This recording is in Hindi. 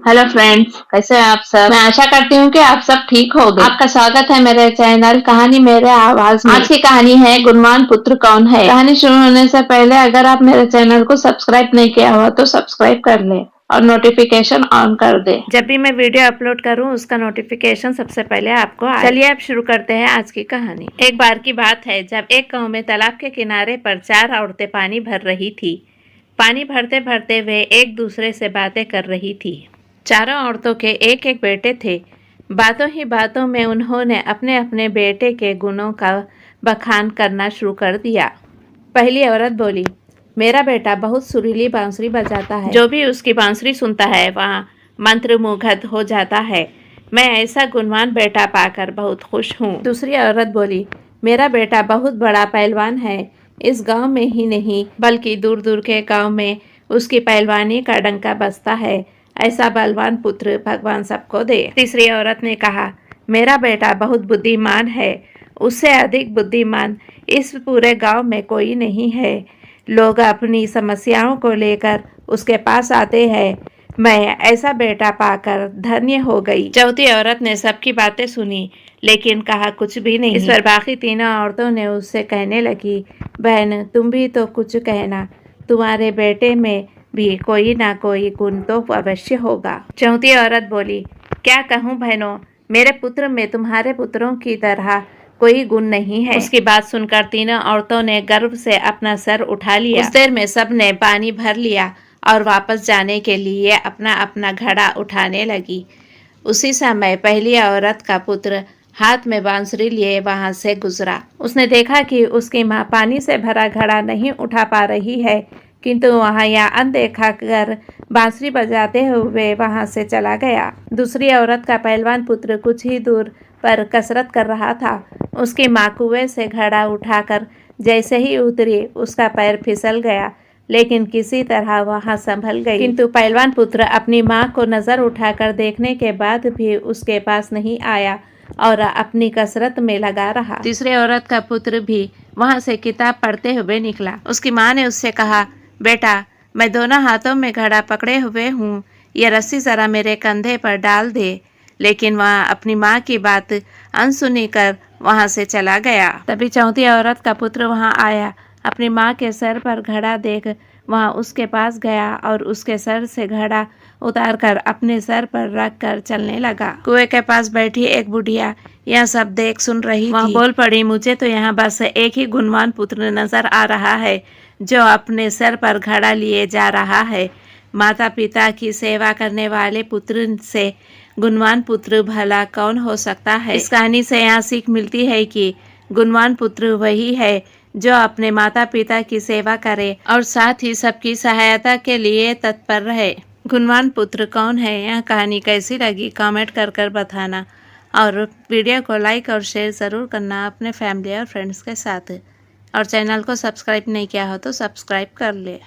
हेलो फ्रेंड्स, कैसे हैं आप सब। मैं आशा करती हूँ कि आप सब ठीक होंगे। आपका स्वागत है मेरे चैनल कहानी मेरे आवाज में। आज की कहानी है गुणवान पुत्र कौन है। कहानी शुरू होने से पहले अगर आप मेरे चैनल को सब्सक्राइब नहीं किया हुआ तो सब्सक्राइब कर ले और नोटिफिकेशन ऑन कर दे। जब भी मैं वीडियो अपलोड करूं उसका नोटिफिकेशन सबसे पहले आपको आए। चलिए अब शुरू करते हैं आज की कहानी। एक बार की बात है जब एक गांव में तालाब के किनारे पर 4 औरतें पानी भर रही थी। पानी भरते भरते वे एक दूसरे से बातें कर रही थी। चारों औरतों के एक एक बेटे थे। बातों ही बातों में उन्होंने अपने अपने बेटे के गुणों का बखान करना शुरू कर दिया। पहली औरत बोली, मेरा बेटा बहुत सुरीली बांसुरी बजाता है। जो भी उसकी बांसुरी सुनता है वहाँ मंत्रमुग्ध हो जाता है। मैं ऐसा गुणवान बेटा पाकर बहुत खुश हूँ। दूसरी औरत बोली, मेरा बेटा बहुत बड़ा पहलवान है। इस गांव में ही नहीं बल्कि दूर दूर के गांव में उसकी पहलवानी का डंका बजता है। ऐसा बलवान पुत्र भगवान सबको दे। तीसरी औरत ने कहा, मेरा बेटा बहुत बुद्धिमान है। उससे अधिक बुद्धिमान इस पूरे गांव में कोई नहीं है। लोग अपनी समस्याओं को लेकर उसके पास आते हैं। मैं ऐसा बेटा पाकर धन्य हो गई। चौथी औरत ने सबकी बातें सुनी लेकिन कहा कुछ भी नहीं। इस पर बाकी तीनों औरतों ने उससे कहने लगी, बहन तुम भी तो कुछ कहना। तुम्हारे बेटे में भी कोई ना कोई गुण तो अवश्य होगा। चौथी औरत बोली, क्या कहूँ बहनों, मेरे पुत्र में तुम्हारे पुत्रों की तरह कोई गुण नहीं है। उसकी बात सुनकर तीनों औरतों ने गर्व से अपना सर उठा लिया। उस देर में सब ने पानी भर लिया और वापस जाने के लिए अपना अपना घड़ा उठाने लगी। उसी समय पहली औरत का पुत्र हाथ में बांसुरी लिए वहां से गुजरा। उसने देखा कि उसकी माँ पानी से भरा घड़ा नहीं उठा पा रही है, किंतु वहां यह अनदेखा कर बांसुरी बजाते हुए वहां से चला गया। दूसरी औरत का पहलवान पुत्र कुछ ही दूर पर कसरत कर रहा था। उसकी माँ कुएं से घड़ा उठाकर जैसे ही उतरी उसका पैर फिसल गया, लेकिन किसी तरह वहां संभल गई। किंतु पहलवान पुत्र अपनी माँ को नजर उठाकर देखने के बाद भी उसके पास नहीं आया और अपनी कसरत में लगा रहा। तीसरी औरत का पुत्र भी वहां से किताब पढ़ते हुए निकला। उसकी माँ ने उससे कहा, बेटा मैं दोनों हाथों में घड़ा पकड़े हुए हूँ, यह रस्सी जरा मेरे कंधे पर डाल दे। लेकिन वह अपनी माँ की बात अनसुनी कर वहां से चला गया। तभी चौथी औरत का पुत्र वहां आया। अपनी माँ के सर पर घड़ा देख वहां उसके पास गया और उसके सर से घड़ा उतारकर अपने सर पर रख कर चलने लगा। कुएं के पास बैठी एक बुढ़िया यह सब देख सुन रही थी। बोल पड़ी, मुझे तो यहाँ बस एक ही गुणवान पुत्र नजर आ रहा है जो अपने सर पर घड़ा लिए जा रहा है। माता पिता की सेवा करने वाले पुत्र से गुणवान पुत्र भला कौन हो सकता है। इस कहानी से यहाँ सीख मिलती है कि गुणवान पुत्र वही है जो अपने माता पिता की सेवा करे और साथ ही सबकी सहायता के लिए तत्पर रहे। गुणवान पुत्र कौन है, यह कहानी कैसी लगी कमेंट कर बताना और वीडियो को लाइक और शेयर ज़रूर करना अपने फैमिली और फ्रेंड्स के साथ। और चैनल को सब्सक्राइब नहीं किया हो तो सब्सक्राइब कर ले।